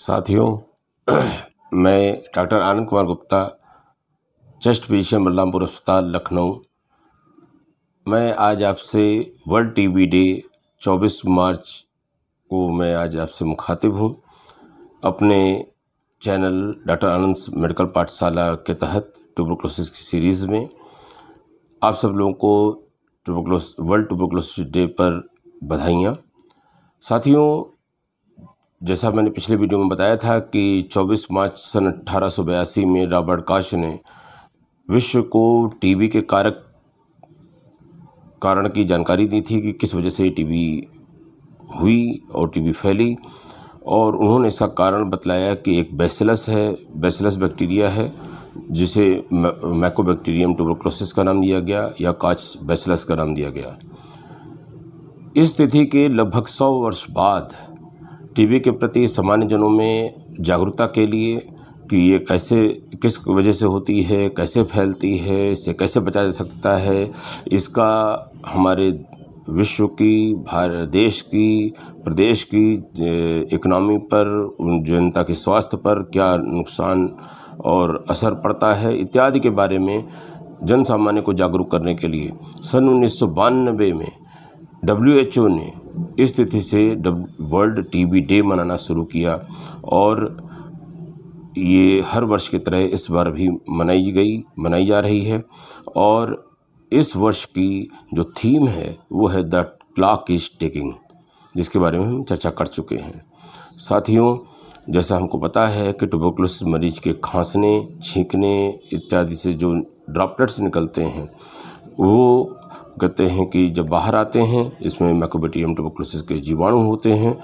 साथियों, मैं doctor Anand Kumar Gupta, chest physician Balrampur अस्पताल लखनऊ। मैं आज आपसे वर्ल्ड टीबी डे 24 मार्च को मैं आज आपसे मुखातिब हूँ। अपने चैनल डॉक्टर आनंद मेडिकल पाठशाला के तहत ट्यूबरकुलोसिस की सीरीज़ में आप सब लोगों को वर्ल्ड ट्यूबरकुलोसिस डे पर बधाइयाँ। साथियों, जैसा मैंने पिछले वीडियो में बताया था कि 24 मार्च सन 1882 में रॉबर्ट कॉश ने विश्व को टीबी के कारण की जानकारी दी थी कि किस वजह से टीबी हुई और टीबी फैली, और उन्होंने इसका कारण बतलाया कि एक बैसिलस बैक्टीरिया है जिसे माइकोबैक्टीरियम ट्यूबरकुलोसिस का नाम दिया गया या कॉच बैसिलस का नाम दिया गया। इस तिथि के लगभग 100 वर्ष बाद टीबी के प्रति सामान्य जनों में जागरूकता के लिए कि ये किस वजह से होती है, कैसे फैलती है, इससे कैसे बचा जा सकता है, इसका हमारे विश्व की, भारत देश की, प्रदेश की इकोनॉमी पर, जनता के स्वास्थ्य पर क्या नुकसान और असर पड़ता है इत्यादि के बारे में जन सामान्य को जागरूक करने के लिए सन 1992 में WHO ने इस तिथि से वर्ल्ड टीबी डे मनाना शुरू किया, और ये हर वर्ष की तरह इस बार भी मनाई जा रही है। और इस वर्ष की जो थीम है वो है द क्लॉक इज टिकिंग, जिसके बारे में हम चर्चा कर चुके हैं। साथियों, जैसा हमको पता है कि ट्यूबरकुलोसिस मरीज के खांसने, छींकने इत्यादि से जो ड्रॉपलेट्स निकलते हैं वो कहते हैं कि जब बाहर आते हैं, इसमें माइकोबैक्टीरियम ट्यूबरकुलोसिस के जीवाणु होते हैं,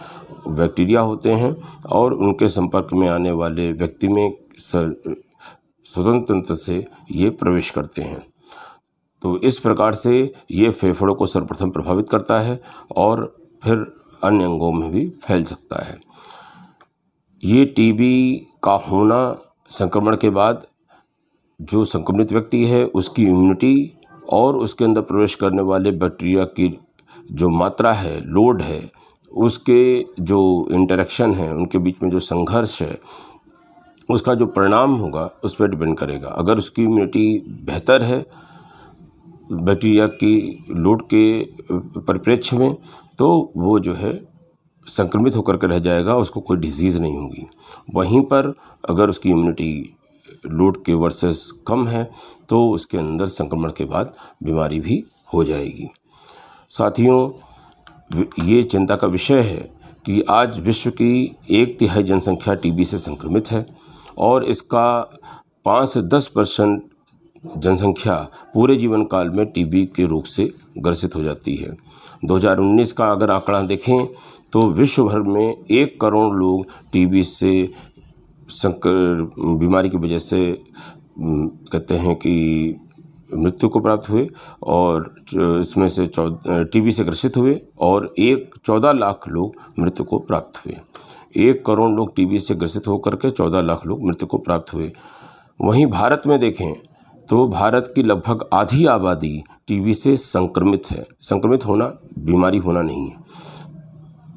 बैक्टीरिया होते हैं, और उनके संपर्क में आने वाले व्यक्ति में स्वतंत्र से ये प्रवेश करते हैं। तो इस प्रकार से ये फेफड़ों को सर्वप्रथम प्रभावित करता है और फिर अन्य अंगों में भी फैल सकता है। ये टीबी का होना संक्रमण के बाद जो संक्रमित व्यक्ति है उसकी इम्यूनिटी और उसके अंदर प्रवेश करने वाले बैक्टीरिया की जो मात्रा है, लोड है, उसके जो इंटरेक्शन है, उनके बीच में जो संघर्ष है, उसका जो परिणाम होगा उस पर डिपेंड करेगा। अगर उसकी इम्यूनिटी बेहतर है बैक्टीरिया की लोड के परिप्रेक्ष्य में, तो वो जो है संक्रमित होकर के रह जाएगा, उसको कोई डिजीज़ नहीं होगी। वहीं पर अगर उसकी इम्यूनिटी लोड के वर्सेस कम है तो उसके अंदर संक्रमण के बाद बीमारी भी हो जाएगी। साथियों, ये चिंता का विषय है कि आज विश्व की 1/3 जनसंख्या टीबी से संक्रमित है, और इसका 5 से 10% जनसंख्या पूरे जीवन काल में टीबी के रोग से ग्रसित हो जाती है। 2019 का अगर आंकड़ा देखें तो विश्व भर में 1 करोड़ लोग टीबी से बीमारी की वजह से कहते हैं कि मृत्यु को प्राप्त हुए, और इसमें से टीबी से ग्रसित हुए, और 14 लाख लोग मृत्यु को प्राप्त हुए। 1 करोड़ लोग टीबी से ग्रसित होकर के 14 लाख लोग मृत्यु को प्राप्त हुए। वहीं भारत में देखें तो भारत की लगभग आधी आबादी टीबी से संक्रमित है। संक्रमित होना बीमारी होना नहीं है।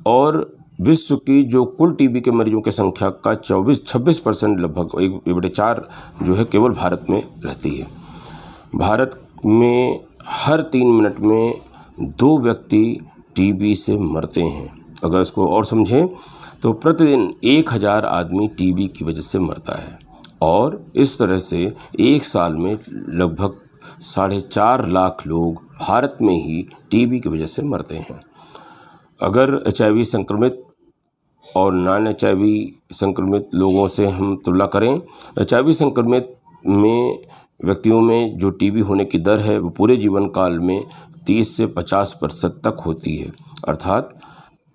और विश्व की जो कुल टीबी के मरीजों की संख्या का 26% लगभग 1/4 जो है केवल भारत में रहती है। भारत में हर 3 मिनट में 2 व्यक्ति टीबी से मरते हैं। अगर इसको और समझें तो प्रतिदिन 1000 आदमी टीबी की वजह से मरता है, और इस तरह से एक साल में लगभग 4.5 लाख लोग भारत में ही टीबी की वजह से मरते हैं। अगर HIV संक्रमित और नॉन HIV संक्रमित लोगों से हम तुलना करें, HIV संक्रमित में व्यक्तियों में जो टीबी होने की दर है वो पूरे जीवन काल में 30 से 50% तक होती है। अर्थात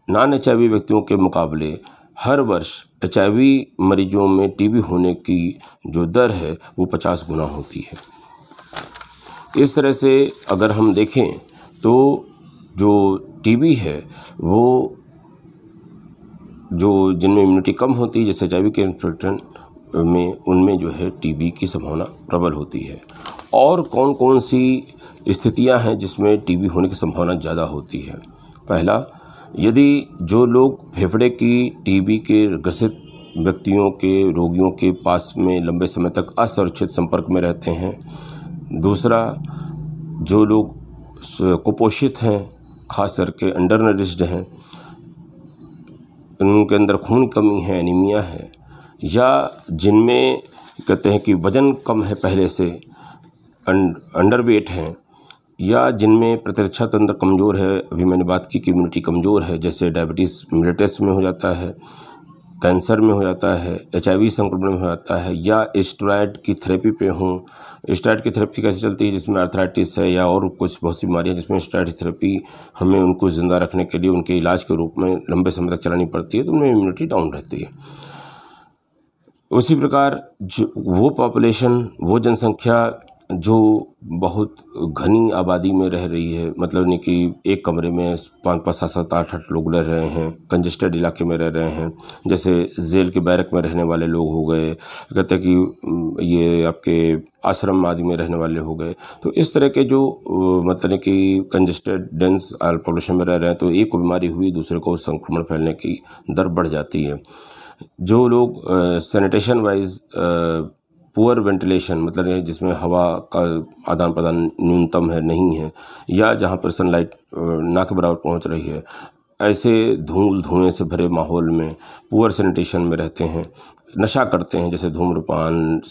नॉन HIV व्यक्तियों के मुकाबले हर वर्ष HIV मरीजों में टीबी होने की जो दर है वो 50 गुना होती है। इस तरह से अगर हम देखें तो जो टीबी है वो जो जिनमें इम्यूनिटी कम होती है, जैसे HIV के इन्फेक्शन में, उनमें जो है टीबी की संभावना प्रबल होती है। और कौन कौन सी स्थितियां हैं जिसमें टीबी होने की संभावना ज़्यादा होती है? पहला, यदि जो लोग फेफड़े की टीबी के ग्रसित व्यक्तियों के, रोगियों के पास में लंबे समय तक असुरक्षित संपर्क में रहते हैं। दूसरा, जो लोग कुपोषित हैं, खास करके अंडर नरिश्ड हैं, उनके अंदर खून की कमी है, एनीमिया है, या जिनमें कहते हैं कि वज़न कम है पहले से, अंडरवेट हैं, या जिनमें प्रतिरक्षा तंत्र कमज़ोर है, अभी मैंने बात की कि इम्यूनिटी कमज़ोर है, जैसे डायबिटीज़ मिलेटस में हो जाता है, कैंसर में हो जाता है, HIV संक्रमण में हो जाता है, या स्टेरॉयड की थेरेपी पे हों। स्टेरॉयड की थेरेपी कैसे चलती है? जिसमें आर्थराइटिस है या और कुछ बहुत सी बीमारियाँ जिसमें स्टेरॉयड की थेरेपी हमें उनको ज़िंदा रखने के लिए उनके इलाज के रूप में लंबे समय तक चलानी पड़ती है, तो उनमें इम्यूनिटी डाउन रहती है। उसी प्रकार जो वो पॉपुलेशन, वो जनसंख्या जो बहुत घनी आबादी में रह रही है, मतलब नहीं कि एक कमरे में 5-5, 7-7, 8-8 लोग रह रहे हैं, कंजेस्टेड इलाके में रह रहे हैं, जैसे जेल के बैरक में रहने वाले लोग हो गए, कहते हैं कि ये आपके आश्रम आदि में रहने वाले हो गए। तो इस तरह के जो मतलब कि कंजेस्टेड डेंस पॉपुलेशन में रह रहे हैं, तो एक को बीमारी हुई, दूसरे को संक्रमण फैलने की दर बढ़ जाती है। जो लोग सैनिटेशन वाइज पुअर वेंटिलेशन, मतलब ये जिसमें हवा का आदान प्रदान न्यूनतम है, नहीं है, या जहाँ पर सनलाइट ना के बराबर पहुँच रही है, ऐसे धूएं से भरे माहौल में पुअर सैनिटेशन में रहते हैं, नशा करते हैं, जैसे धूम्रपान,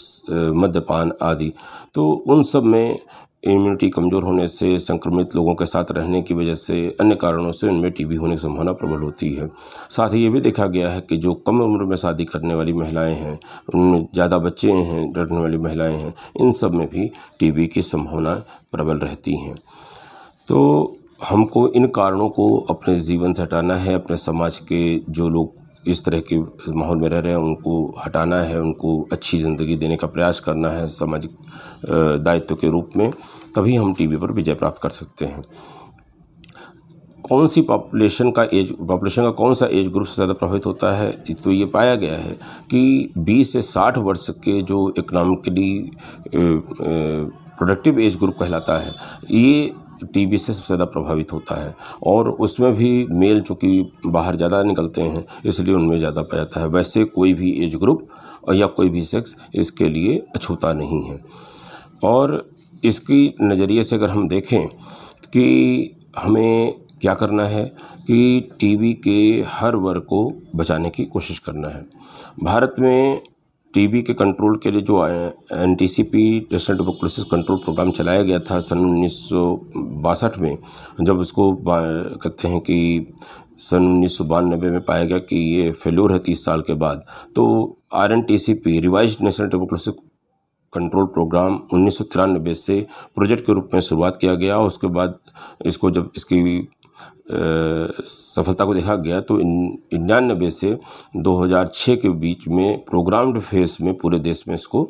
मद्यपान आदि, तो उन सब में इम्यूनिटी कमज़ोर होने से, संक्रमित लोगों के साथ रहने की वजह से, अन्य कारणों से उनमें TB होने की संभावना प्रबल होती है। साथ ही ये भी देखा गया है कि जो कम उम्र में शादी करने वाली महिलाएं हैं, उनमें ज़्यादा बच्चे हैं, डरने वाली महिलाएं हैं, इन सब में भी TB की संभावना प्रबल रहती हैं। तो हमको इन कारणों को अपने जीवन से हटाना है, अपने समाज के जो लोग इस तरह के माहौल में रह रहे हैं उनको हटाना है, उनको अच्छी ज़िंदगी देने का प्रयास करना है सामाजिक दायित्व के रूप में, तभी हम TB पर विजय प्राप्त कर सकते हैं। कौन सी पॉपुलेशन का कौन सा एज ग्रुप से ज़्यादा प्रभावित होता है? तो ये पाया गया है कि 20 से 60 वर्ष के जो इकोनॉमिकली प्रोडक्टिव एज ग्रुप कहलाता है, ये TB से सबसे ज़्यादा प्रभावित होता है, और उसमें भी मेल चूँकि बाहर ज़्यादा निकलते हैं, इसलिए उनमें ज़्यादा पाया जाता है। वैसे कोई भी एज ग्रुप या कोई भी सेक्स इसके लिए अछूता नहीं है। और इसकी नज़रिए से अगर हम देखें कि हमें क्या करना है कि TB के हर वर्ग को बचाने की कोशिश करना है। भारत में TB के कंट्रोल के लिए जो NTCP national tuberculosis control programme चलाया गया था सन 1962 में, जब उसको कहते हैं कि सन 1992 में पाया गया कि ये फेल्योर है 30 साल के बाद, तो RNTCP revised national tuberculosis control programme 1993 से प्रोजेक्ट के रूप में शुरुआत किया गया। उसके बाद इसको जब इसकी सफलता को देखा गया तो 99 से 2006 के बीच में प्रोग्राम्ड फेस में पूरे देश में इसको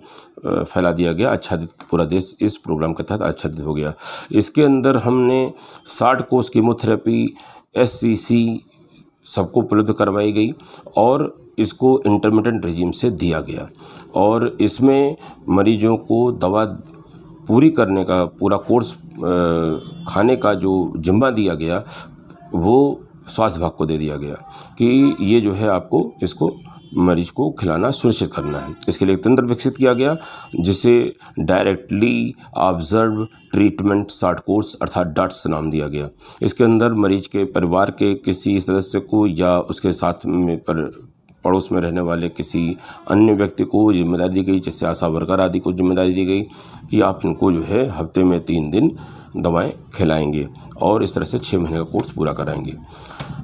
फैला दिया गया। आच्छादित पूरा देश इस प्रोग्राम के तहत आच्छादित हो गया। इसके अंदर हमने 60 कोर्स कीमोथेरेपी SCC सबको उपलब्ध करवाई गई और इसको इंटरमिटेंट रेजिम से दिया गया, और इसमें मरीजों को दवा पूरी करने का पूरा कोर्स खाने का जो जिम्मा दिया गया वो स्वास्थ्य विभाग को दे दिया गया कि ये जो है आपको इसको मरीज को खिलाना सुनिश्चित करना है। इसके लिए एक तंत्र विकसित किया गया जिसे डायरेक्टली ऑब्जर्व ट्रीटमेंट 60 कोर्स अर्थात DOTS नाम दिया गया। इसके अंदर मरीज के परिवार के किसी सदस्य को या उसके साथ में पड़ोस में रहने वाले किसी अन्य व्यक्ति को जिम्मेदारी दी गई, जैसे आशा वर्कर आदि को जिम्मेदारी दी गई कि आप इनको जो है हफ्ते में 3 दिन दवाएं खिलाएंगे और इस तरह से 6 महीने का कोर्स पूरा कराएंगे।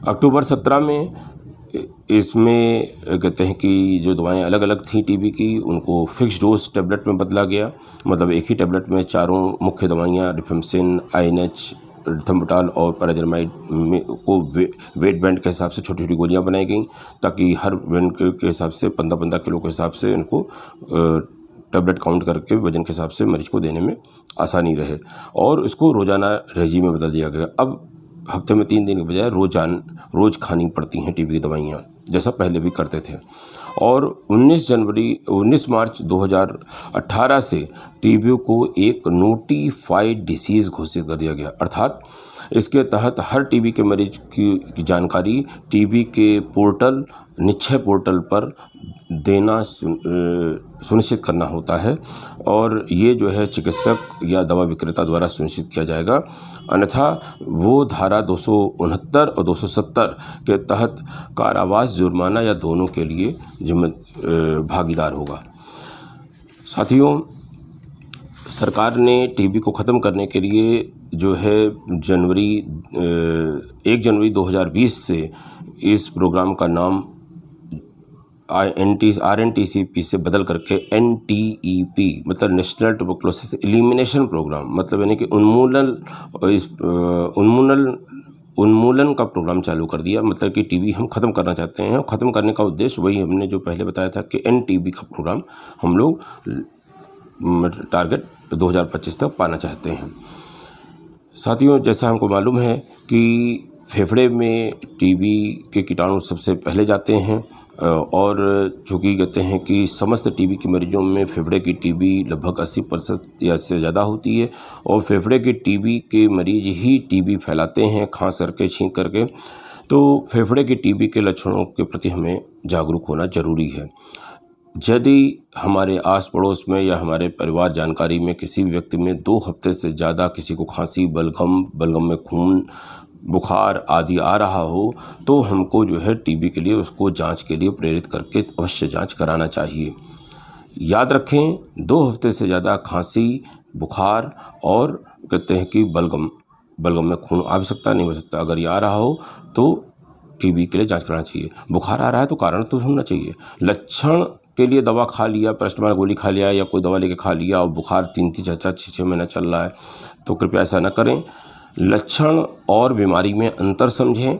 अक्टूबर 17 में इसमें कहते हैं कि जो दवाएं अलग अलग थीं TB की, उनको फिक्स डोज टैबलेट में बदला गया, मतलब एक ही टैबलेट में चारों मुख्य दवाइयाँ रिफेम्पसिन, INH, रिथम्बुटाल और पैराजरमाइड को वेट बैंड के हिसाब से छोटी छोटी गोलियां बनाई गई, ताकि हर बैंड के हिसाब से 15-15 किलो के हिसाब से इनको टैबलेट काउंट करके वजन के हिसाब से मरीज को देने में आसानी रहे, और इसको रोज़ाना रेजिम में बदल दिया गया। अब हफ्ते में 3 दिन के बजाय रोज़ खानी पड़ती हैं TB की दवाइयाँ, जैसा पहले भी करते थे। और 19 मार्च 2018 से टीबी को एक नोटिफाइड डिसीज़ घोषित कर दिया गया। अर्थात इसके तहत हर टीबी के मरीज की जानकारी टीबी के पोर्टल, निश्चय पोर्टल पर देना सुनिश्चित करना होता है, और ये जो है चिकित्सक या दवा विक्रेता द्वारा सुनिश्चित किया जाएगा। अन्यथा वो धारा 269 और 270 के तहत कारावास, जुर्माना या दोनों के लिए भागीदार होगा। साथियों, सरकार ने टीबी को ख़त्म करने के लिए जो है 1 जनवरी 2020 से इस प्रोग्राम का नाम RNTCP से बदल करके NTEP मतलब नेशनल ट्यूबरकुलोसिस एलिमिनेशन प्रोग्राम, मतलब यानी कि उन्मूलन का प्रोग्राम चालू कर दिया। मतलब कि टीबी हम ख़त्म करना चाहते हैं, और ख़त्म करने का उद्देश्य वही हमने जो पहले बताया था कि NTB का प्रोग्राम हम लोग टारगेट 2025 तक पाना चाहते हैं। साथियों, जैसा हमको मालूम है कि फेफड़े में टीबी के कीटाणु सबसे पहले जाते हैं, और चूँकि कहते हैं कि समस्त टीबी के मरीजों में फेफड़े की टीबी लगभग 80% या से ज़्यादा होती है, और फेफड़े के टीबी के मरीज ही टीबी फैलाते हैं खांस करके, छींक करके। तो फेफड़े की टीबी के लक्षणों के प्रति हमें जागरूक होना ज़रूरी है। यदि हमारे आस पड़ोस में या हमारे परिवार जानकारी में किसी भी व्यक्ति में 2 हफ्ते से ज़्यादा किसी को खांसी, बलगम में खून, बुखार आदि आ रहा हो, तो हमको जो है टीबी के लिए उसको जांच के लिए प्रेरित करके अवश्य जांच कराना चाहिए। याद रखें, 2 हफ्ते से ज़्यादा खांसी, बुखार और कहते हैं कि बलगम में खून आ भी सकता, नहीं हो सकता, अगर ये आ रहा हो तो टीबी के लिए जांच कराना चाहिए। बुखार आ रहा है तो कारण तो ढूंढना चाहिए। लक्षण के लिए दवा खा लिया, पैरासिटामोल गोली खा लिया या कोई दवा लेके खा लिया और बुखार 3-3, 4-4, 6-6 महीना चल रहा है, तो कृपया ऐसा न करें। लक्षण और बीमारी में अंतर समझें।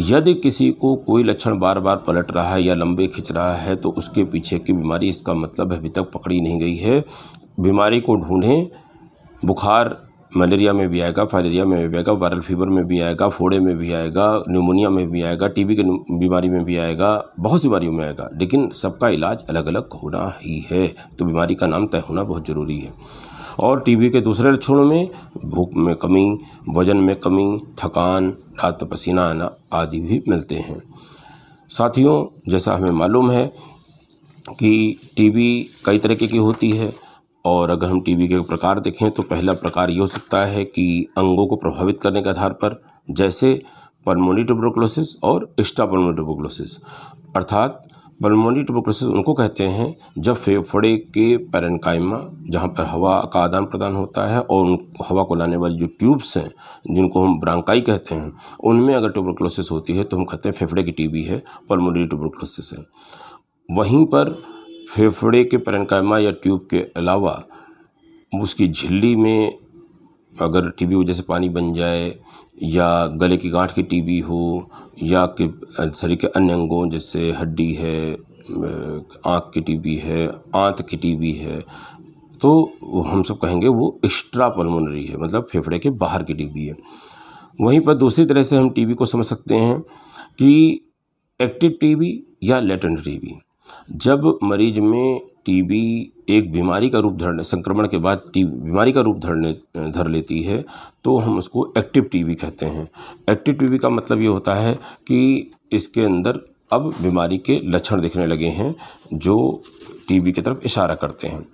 यदि किसी को कोई लक्षण बार बार पलट रहा है या लंबे खिंच रहा है तो उसके पीछे की बीमारी, इसका मतलब अभी तक पकड़ी नहीं गई है। बीमारी को ढूंढें। बुखार मलेरिया में भी आएगा, फाइलेरिया में भी आएगा, वायरल फीवर में भी आएगा, फोड़े में भी आएगा, न्यूमोनिया में भी आएगा, टीबी की बीमारी में भी आएगा, बहुत सी बीमारियों में आएगा, लेकिन सबका इलाज अलग अलग होना ही है। तो बीमारी का नाम तय होना बहुत ज़रूरी है। और टीबी के दूसरे लक्षणों में भूख में कमी, वजन में कमी, थकान, रात में पसीना आना आदि भी मिलते हैं। साथियों, जैसा हमें मालूम है कि टीबी कई तरीके की होती है, और अगर हम टीबी के प्रकार देखें तो पहला प्रकार ये हो सकता है कि अंगों को प्रभावित करने के आधार पर, जैसे पल्मोनरी ट्यूबरकुलोसिस और एक्स्ट्रा पल्मोनरी ट्यूबरकुलोसिस। अर्थात पल्मोनरी ट्यूबरकुलोसिस उनको कहते हैं जब फेफड़े के पैरेन्काइमा, जहाँ पर हवा का आदान प्रदान होता है, और उन हवा को लाने वाली जो ट्यूब्स हैं जिनको हम ब्रांकाई कहते हैं, उनमें अगर ट्यूबरकुलोसिस होती है तो हम कहते हैं फेफड़े की टीबी है, पल्मोनरी ट्यूबरकुलोसिस है। वहीं पर फेफड़े के पैरेन्काइमा या ट्यूब के अलावा उसकी झिल्ली में अगर टीबी वजह से पानी बन जाए, या गले की गांठ की टीबी हो, या कि शरीर के अन्य अंगों जैसे हड्डी है, आँख की टीबी है, आंत की टीबी है, तो हम सब कहेंगे वो एक्स्ट्रा पल्मोनरी है, मतलब फेफड़े के बाहर की टीबी है। वहीं पर दूसरी तरह से हम टीबी को समझ सकते हैं कि एक्टिव टीबी या लेटेंट टीबी। जब मरीज में टीबी एक बीमारी का रूप धरने, संक्रमण के बाद बीमारी का रूप धर लेती है, तो हम उसको एक्टिव टीबी कहते हैं। एक्टिव टीबी का मतलब ये होता है कि इसके अंदर अब बीमारी के लक्षण दिखने लगे हैं जो टीबी की तरफ इशारा करते हैं।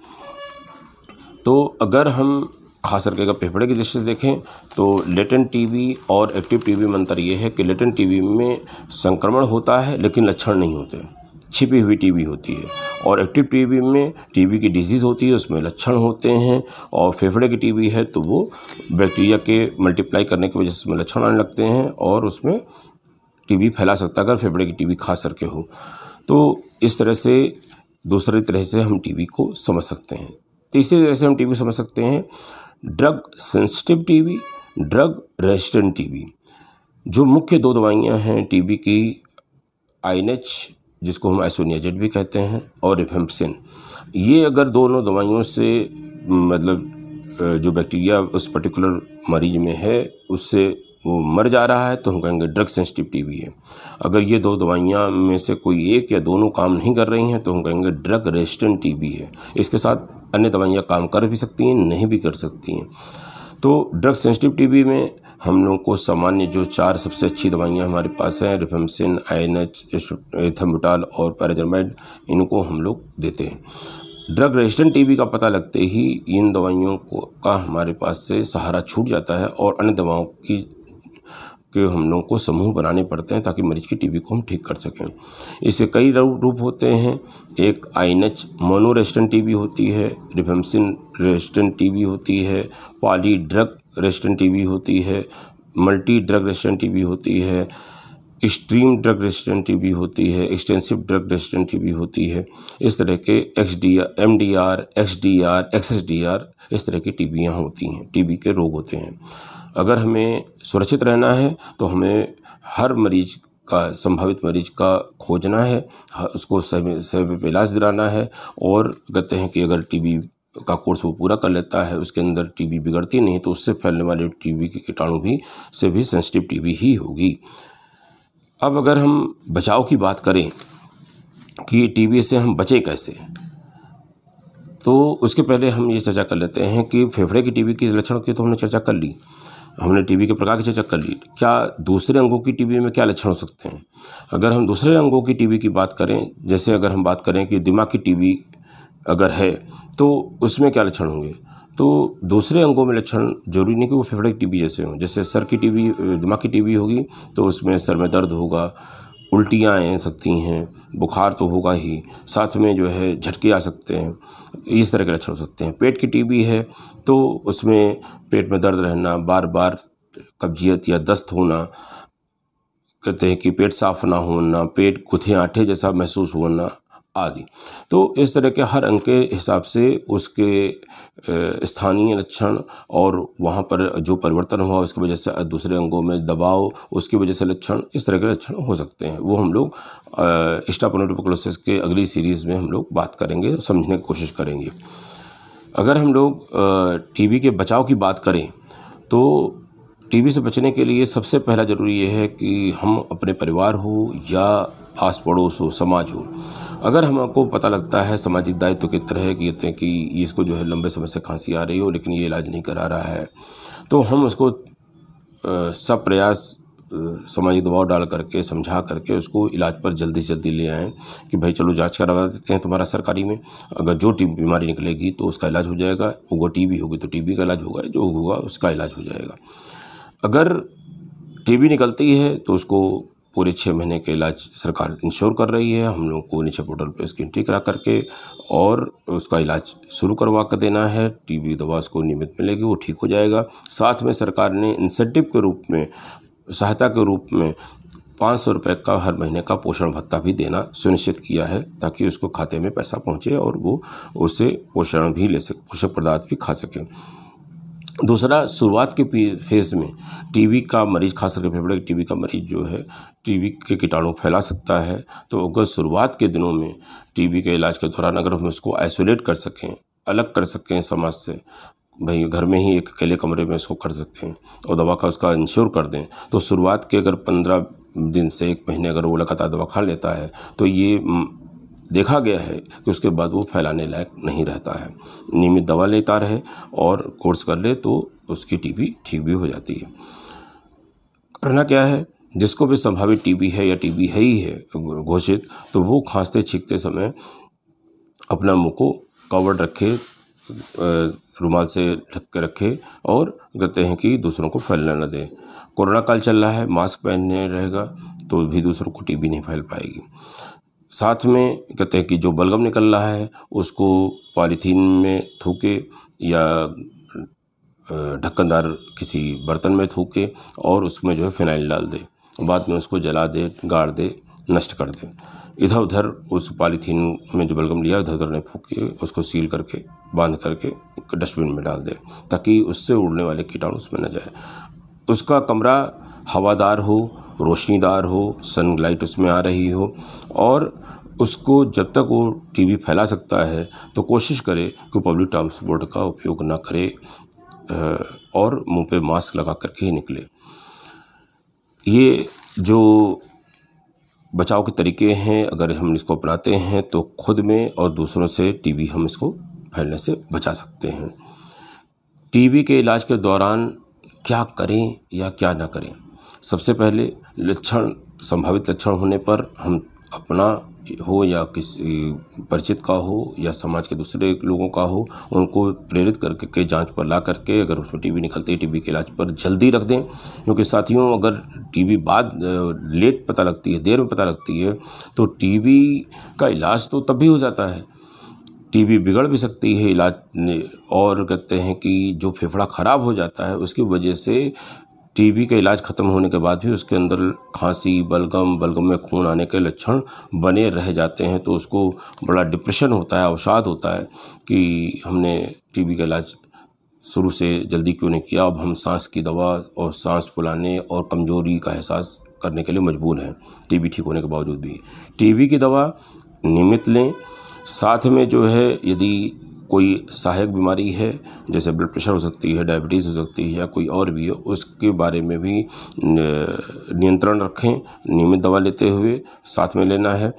तो अगर हम खास करके अगर फेफड़े की दृष्टि से देखें तो लेटेंट टीबी और एक्टिव टीबी में अंतर ये है कि लेटेंट टीबी में संक्रमण होता है लेकिन लक्षण नहीं होते, छिपी हुई टीबी होती है, और एक्टिव टीबी में टीबी की डिजीज़ होती है, उसमें लक्षण होते हैं। और फेफड़े की टीबी है तो वो बैक्टीरिया के मल्टीप्लाई करने की वजह से उसमें लक्षण आने लगते हैं और उसमें टीबी फैला सकता है अगर फेफड़े की टीबी खास करके हो। तो इस तरह से दूसरी तरह से हम टीबी को समझ सकते हैं। तीसरी तरह से हम टीबी समझ सकते हैं drug sensitive TB, drug resistant TB. जो मुख्य 2 दवाइयाँ हैं टीबी की, INH जिसको हम आइसोनियाज़ेड भी कहते हैं, और रिफेम्पसिन। ये अगर दोनों दवाइयों से मतलब जो बैक्टीरिया उस पर्टिकुलर मरीज में है उससे वो मर जा रहा है तो हम कहेंगे ड्रग सेंसिटिव टीबी है। अगर ये 2 दवाइयाँ में से कोई एक या दोनों काम नहीं कर रही हैं तो हम कहेंगे ड्रग रेजिस्टेंट टीबी है। इसके साथ अन्य दवाइयाँ काम कर भी सकती हैं, नहीं भी कर सकती हैं। तो ड्रग सेंसिटिव टीबी में हम लोगों को सामान्य जो 4 सबसे अच्छी दवाइयाँ हमारे पास हैं, रिफेम्पसिन, INH, एथम्बुटाल और पैराजोलमाइड, इनको हम लोग देते हैं। ड्रग रेजिस्टेंट टीबी का पता लगते ही इन दवाइयों का हमारे पास से सहारा छूट जाता है और अन्य दवाओं के हम लोगों को समूह बनाने पड़ते हैं ताकि मरीज की टीबी को हम ठीक कर सकें। इसके कई रूप होते हैं। एक INH मोनो रेजिस्टेंट टीबी होती है, रिफेम्पसिन रेजिस्टेंट टीबी होती है, पॉली ड्रग रेजिस्टेंट टीबी होती है, मल्टी ड्रग रेजिस्टेंट टीबी होती है, एक्सट्रीम ड्रग रेजिस्टेंट टीबी होती है, एक्सटेंसिव ड्रग रेजिस्टेंट टीबी होती है। इस तरह के MDR, XDR, XSDR इस तरह की टीबियाँ होती हैं, टीबी के रोग होते हैं। अगर हमें सुरक्षित रहना है तो हमें हर मरीज का, संभावित मरीज का खोजना है, उसको समय पे इलाज दिलाना है और कहते हैं कि अगर टीबी का कोर्स वो पूरा कर लेता है, उसके अंदर टीबी बिगड़ती नहीं तो उससे फैलने वाले टीबी के कीटाणु से भी सेंसिटिव टीबी ही होगी। अब अगर हम बचाव की बात करें कि टीबी से हम बचें कैसे, तो उसके पहले हम ये चर्चा कर लेते हैं कि फेफड़े की टीबी के लक्षण की तो हमने चर्चा कर ली, हमने टीबी के प्रकार की चर्चा कर ली। क्या दूसरे अंगों की टीबी में क्या लक्षण हो सकते हैं? अगर हम दूसरे अंगों की टीबी की बात करें, जैसे अगर हम बात करें कि दिमाग की टीबी अगर है तो उसमें क्या लक्षण होंगे? तो दूसरे अंगों में लक्षण जरूरी नहीं कि वो फेफड़े की टीबी जैसे हों। जैसे सर की टीबी, दिमाग की टीबी होगी तो उसमें सर में दर्द होगा, उल्टियाँ आ सकती हैं, बुखार तो होगा ही, साथ में जो है झटके आ सकते हैं, इस तरह के लक्षण हो सकते हैं। पेट की टीबी है तो उसमें पेट में दर्द रहना, बार बार कब्जियत या दस्त होना, कहते हैं कि पेट साफ ना होना, पेट गुथे आठे जैसा महसूस होना आदि। तो इस तरह के हर अंग के हिसाब से उसके स्थानीय लक्षण और वहाँ पर जो परिवर्तन हुआ उसकी वजह से दूसरे अंगों में दबाव, उसकी वजह से लक्षण, इस तरह के लक्षण हो सकते हैं। वो हम लोग एक्स्ट्रापुलर ट्यूबरकुलोसिस के अगली सीरीज़ में हम लोग बात करेंगे, समझने की कोशिश करेंगे। अगर हम लोग टीबी के बचाव की बात करें तो टीबी से बचने के लिए सबसे पहला ज़रूरी ये है कि हम अपने परिवार हो या आस पड़ोस हो, समाज हो, अगर हमको पता लगता है सामाजिक दायित्व की तरह कहते हैं कि इसको जो है लंबे समय से खांसी आ रही हो लेकिन ये इलाज नहीं करा रहा है, तो हम उसको सब प्रयास सामाजिक दबाव डाल करके, समझा करके उसको इलाज पर जल्दी से जल्दी ले आएँ कि भाई चलो जांच करवा देते हैं तुम्हारा सरकारी में, अगर जो बीमारी निकलेगी तो उसका इलाज हो जाएगा, वो टीबी होगी तो टीबी का इलाज होगा, जो होगा उसका इलाज हो जाएगा। अगर टीबी निकलती है तो उसको पूरे 6 महीने के इलाज सरकार इंश्योर कर रही है, हम लोग को नीचे पोर्टल पे उसकी एंट्री करा करके और उसका इलाज शुरू करवा कर देना है। टीबी दवा उसको नियमित मिलेगी, वो ठीक हो जाएगा। साथ में सरकार ने इंसेंटिव के रूप में, सहायता के रूप में 500 रुपये का हर महीने का पोषण भत्ता भी देना सुनिश्चित किया है ताकि उसको खाते में पैसा पहुँचे और वो उससे पोषण भी ले सके, पोषक पदार्थ भी खा सके। दूसरा, शुरुआत के फेज़ में टीबी का मरीज, खास करके फेफड़े की टीबी का मरीज जो है टीबी के कीटाणु फैला सकता है। तो अगर शुरुआत के दिनों में टीबी के इलाज के दौरान अगर हम उसको आइसोलेट कर सकें, अलग कर सकें समाज से, भाई घर में ही एक अकेले कमरे में इसको कर सकते हैं और दवा का उसका इंश्योर कर दें, तो शुरुआत के अगर 15 दिन से 1 महीने अगर वो लगातार दवा खा लेता है तो ये देखा गया है कि उसके बाद वो फैलाने लायक नहीं रहता है। नियमित दवा लेता रहे और कोर्स कर ले तो उसकी टीबी ठीक भी हो जाती है। करना क्या है, जिसको भी संभावित टीबी है या टीबी है ही है घोषित, तो वो खांसते छींकते समय अपना मुंह को कवर्ड रखे, रुमाल से ढक के रखे और कहते हैं कि दूसरों को फैलने न दें। कोरोना काल चल रहा है, मास्क पहने रहेगा तो भी दूसरों को टीबी नहीं फैल पाएगी। साथ में कहते हैं कि जो बलगम निकल रहा है उसको पॉलीथीन में थूके या ढक्कनदार किसी बर्तन में थूके और उसमें जो है फिनाइल डाल दे, बाद में उसको जला दे, गाड़ दे, नष्ट कर दे। इधर उधर उस पॉलीथीन में जो बलगम लिया इधर उधर नहीं फूके, उसको सील करके बांध करके डस्टबिन में डाल दे ताकि उससे उड़ने वाले कीटाणु उसमें न जाए। उसका कमरा हवादार हो, रोशनीदार हो, सनलाइट उसमें आ रही हो और उसको जब तक वो टीबी फैला सकता है तो कोशिश करे कि पब्लिक ट्रांसपोर्ट का उपयोग ना करे और मुंह पे मास्क लगा करके ही निकले। ये जो बचाव के तरीके हैं, अगर हम इसको अपनाते हैं तो खुद में और दूसरों से टीबी हम इसको फैलने से बचा सकते हैं। टीबी के इलाज के दौरान क्या करें या क्या ना करें? सबसे पहले संभावित लक्षण होने पर हम अपना हो या किसी परिचित का हो या समाज के दूसरे लोगों का हो, उनको प्रेरित करके के जांच पर ला करके अगर उसमें टीबी निकलती है, टीबी के इलाज पर जल्दी रख दें। क्योंकि साथियों, अगर टीबी लेट पता लगती है, देर में पता लगती है, तो टीबी का इलाज तो तब भी हो जाता है, टीबी बिगड़ भी सकती है और कहते हैं कि जो फेफड़ा ख़राब हो जाता है उसकी वजह से टीबी का इलाज ख़त्म होने के बाद भी उसके अंदर खांसी, बलगम में खून आने के लक्षण बने रह जाते हैं। तो उसको बड़ा डिप्रेशन होता है, अवसाद होता है कि हमने टीबी का इलाज शुरू से जल्दी क्यों नहीं किया। अब हम सांस की दवा और सांस फुलाने और कमज़ोरी का एहसास करने के लिए मजबूर हैं, टीबी ठीक होने के बावजूद भी। टीबी की दवा नियमित लें। साथ में जो है, यदि कोई सहायक बीमारी है, जैसे ब्लड प्रेशर हो सकती है, डायबिटीज़ हो सकती है या कोई और भी है, उसके बारे में भी नियंत्रण रखें, नियमित दवा लेते हुए साथ में लेना है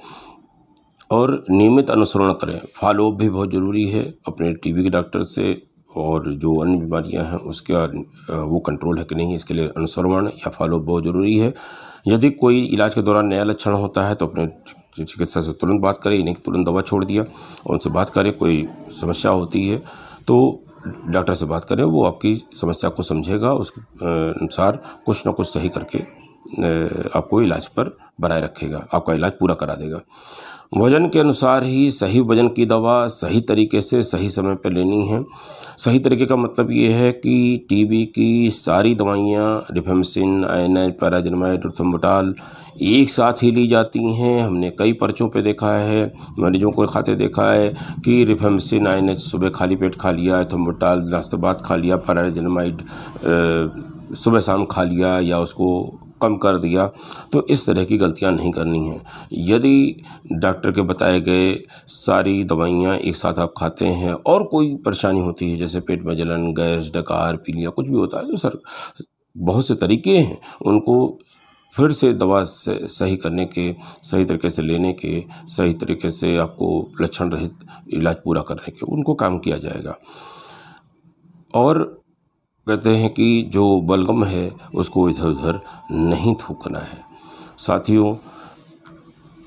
और नियमित अनुसरण करें। फॉलोअप भी बहुत ज़रूरी है अपने टीबी के डॉक्टर से, और जो अन्य बीमारियां हैं उसका वो कंट्रोल है कि नहीं, इसके लिए अनुसरण या फॉलोअप बहुत ज़रूरी है। यदि कोई इलाज के दौरान नया लक्षण होता है तो अपने चिकित्सक से तुरंत बात करें, नहीं कि तुरंत दवा छोड़ दिया, और उनसे बात करें। कोई समस्या होती है तो डॉक्टर से बात करें, वो आपकी समस्या को समझेगा, उस अनुसार कुछ ना कुछ सही करके आपको इलाज पर बनाए रखेगा, आपका इलाज पूरा करा देगा। वज़न के अनुसार ही सही वज़न की दवा सही तरीके से सही समय पर लेनी है। सही तरीके का मतलब ये है कि टीबी की सारी दवाइयाँ रिफेम्सिन, आयनाइड, पैराजोनामाइड और थियोब्रोमाल एक साथ ही ली जाती हैं। हमने कई पर्चों पे देखा है, मरीजों को खाते देखा है कि रिफेम्सिन, आयनाइड सुबह खाली पेट खा लिया, थियोब्रोमाल नाश्ते बाद खा लिया, पैराजोनामाइड सुबह शाम खा लिया या उसको कम कर दिया। तो इस तरह की गलतियां नहीं करनी हैं। यदि डॉक्टर के बताए गए सारी दवाइयां एक साथ आप खाते हैं और कोई परेशानी होती है, जैसे पेट में जलन, गैस, डकार, पीलिया कुछ भी होता है, तो बहुत से तरीके हैं उनको फिर से दवा से सही करने के, सही तरीके से लेने के, सही तरीके से आपको लक्षण रहित इलाज पूरा करने के, उनको काम किया जाएगा। और कहते हैं कि जो बलगम है उसको इधर उधर नहीं थूकना है। साथियों,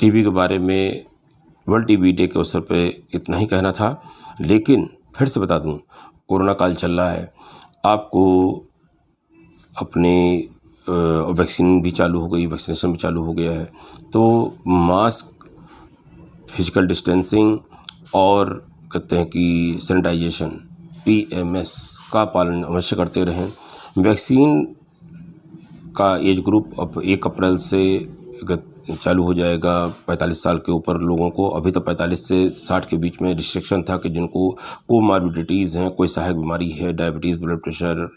टीबी के बारे में वर्ल्ड टीबी डे के अवसर पे इतना ही कहना था, लेकिन फिर से बता दूं, कोरोना काल चल रहा है, आपको अपने वैक्सीन भी चालू हो गई, वैक्सीनेशन भी चालू हो गया है, तो मास्क, फिजिकल डिस्टेंसिंग और कहते हैं कि सैनिटाइजेशन, PMS का पालन अवश्य करते रहें। वैक्सीन का एज ग्रुप अब 1 अप्रैल से चालू हो जाएगा 45 साल के ऊपर लोगों को। अभी तो 45 से 60 के बीच में रिस्ट्रिक्शन था कि जिनको कोमॉर्बिडिटीज़ हैं, कोई सहायक बीमारी है, डायबिटीज़, ब्लड प्रेशर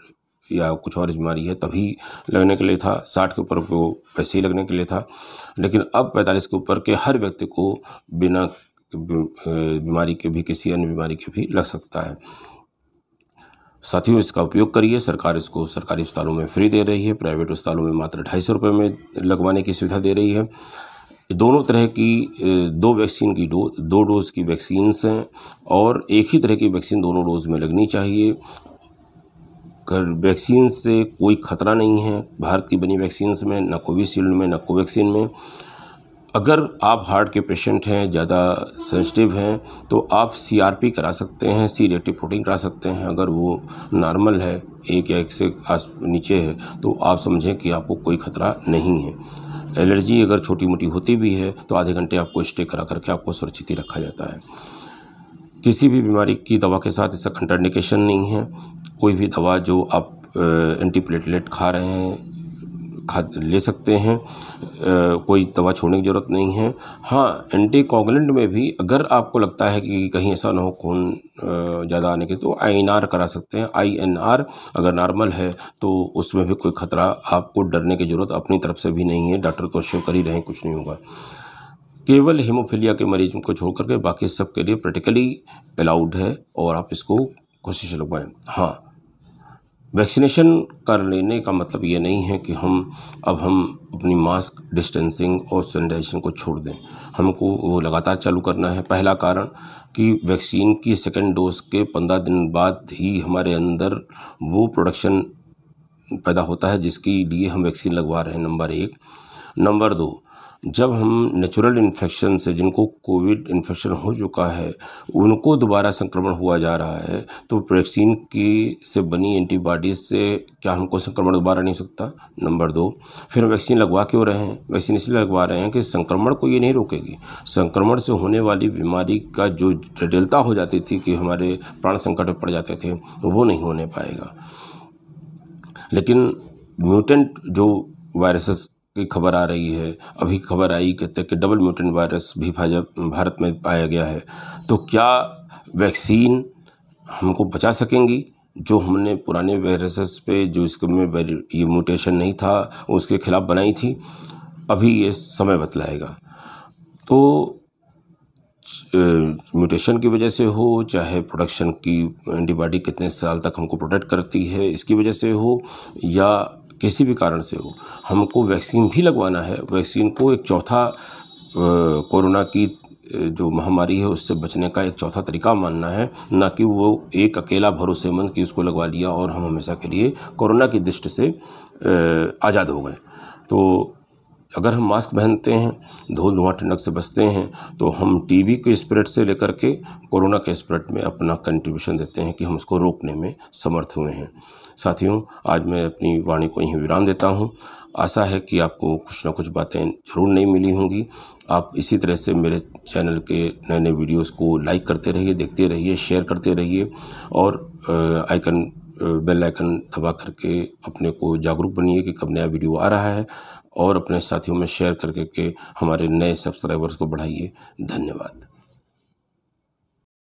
या कुछ और बीमारी है, तभी लगने के लिए था। 60 के ऊपर को वैसे ही लगने के लिए था, लेकिन अब 45 के ऊपर के हर व्यक्ति को बिना बीमारी के भी, किसी अन्य बीमारी के भी लग सकता है। साथियों, इसका उपयोग करिए। सरकार इसको सरकारी अस्पतालों में फ्री दे रही है, प्राइवेट अस्पतालों में मात्र 250 रुपये में लगवाने की सुविधा दे रही है। दोनों तरह की 2 वैक्सीन की 2 डोज की वैक्सीन्स हैं और एक ही तरह की वैक्सीन दोनों डोज में लगनी चाहिए। वैक्सीन से कोई खतरा नहीं है भारत की बनी वैक्सीन्स में, न कोविशील्ड में, न कोवैक्सीन में। अगर आप हार्ट के पेशेंट हैं, ज़्यादा सेंसिटिव हैं, तो आप CRP करा सकते हैं, C रिएक्टिव प्रोटीन करा सकते हैं। अगर वो नॉर्मल है, 1 या 1 से नीचे है, तो आप समझें कि आपको कोई खतरा नहीं है। एलर्जी अगर छोटी मोटी होती भी है तो आधे घंटे आपको स्टे करा करके आपको सुरक्षित ही रखा जाता है। किसी भी बीमारी की दवा के साथ इसका कंट्राइंडिकेशन नहीं है। कोई भी दवा जो आप एंटीप्लेटलेट खा रहे हैं ले सकते हैं, कोई दवा छोड़ने की ज़रूरत नहीं है। हाँ, एंटीकोगुलेंट में भी अगर आपको लगता है कि कहीं ऐसा ना हो खून ज़्यादा आने के, तो INR करा सकते हैं। INR अगर नॉर्मल है तो उसमें भी कोई खतरा, आपको डरने की ज़रूरत अपनी तरफ से भी नहीं है। डॉक्टर तो अश्योर कर ही रहे हैं कुछ नहीं होगा। केवल हीमोफीलिया के मरीजों को छोड़ करके बाकी सब के लिए प्रैक्टिकली अलाउड है और आप इसको कोशिश लगवाएं। हाँ, वैक्सीनेशन कर लेने का मतलब ये नहीं है कि हम अपनी मास्क, डिस्टेंसिंग और सैनिटाइजेशन को छोड़ दें। हमको वो लगातार चालू करना है। पहला कारण कि वैक्सीन की सेकंड डोज के 15 दिन बाद ही हमारे अंदर वो प्रोडक्शन पैदा होता है जिसके लिए हम वैक्सीन लगवा रहे हैं, नंबर 1। नंबर 2, जब हम नेचुरल इन्फेक्शन से, जिनको कोविड इन्फेक्शन हो चुका है, उनको दोबारा संक्रमण हुआ जा रहा है, तो वैक्सीन की से बनी एंटीबॉडीज़ से क्या हमको संक्रमण दोबारा नहीं सकता? नंबर 2, फिर हम वैक्सीन लगवा क्यों रहे हैं? वैक्सीन इसलिए लगवा रहे हैं कि संक्रमण को ये नहीं रोकेगी। संक्रमण से होने वाली बीमारी का जो जटिलता हो जाती थी कि हमारे प्राण संकट में पड़ जाते थे, वो नहीं होने पाएगा। लेकिन म्यूटेंट जो वायरसेस की खबर आ रही है, अभी खबर आई कहते हैं कि डबल म्यूटेंट वायरस भी भारत में पाया गया है। तो क्या वैक्सीन हमको बचा सकेंगी? जो हमने पुराने वायरसेस पे जो इसमें ये म्यूटेशन नहीं था उसके खिलाफ बनाई थी, अभी ये समय बतलाएगा। तो म्यूटेशन की वजह से हो, चाहे प्रोडक्शन की एंटीबॉडी कितने साल तक हमको प्रोटेक्ट करती है इसकी वजह से हो, या किसी भी कारण से हो, हमको वैक्सीन भी लगवाना है। वैक्सीन को एक चौथा कोरोना की जो महामारी है उससे बचने का एक चौथा तरीका मानना है, ना कि वो एक अकेला भरोसेमंद कि उसको लगवा लिया और हम हमेशा के लिए कोरोना की दृष्टि से आज़ाद हो गए। तो अगर हम मास्क पहनते हैं, धूल-धुआं ठंडक से बचते हैं, तो हम टीबी के स्पिरिट से लेकर के कोरोना के स्पिरिट में अपना कंट्रीब्यूशन देते हैं कि हम उसको रोकने में समर्थ हुए हैं। साथियों, आज मैं अपनी वाणी को यहीं विराम देता हूं। आशा है कि आपको कुछ ना कुछ बातें ज़रूर नहीं मिली होंगी। आप इसी तरह से मेरे चैनल के नए-नए वीडियोज़ को लाइक करते रहिए, देखते रहिए, शेयर करते रहिए और बेल आइकन दबा करके अपने को जागरूक बनिए कि कब नया वीडियो आ रहा है, और अपने साथियों में शेयर करके के हमारे नए सब्सक्राइबर्स को बढ़ाइए। धन्यवाद।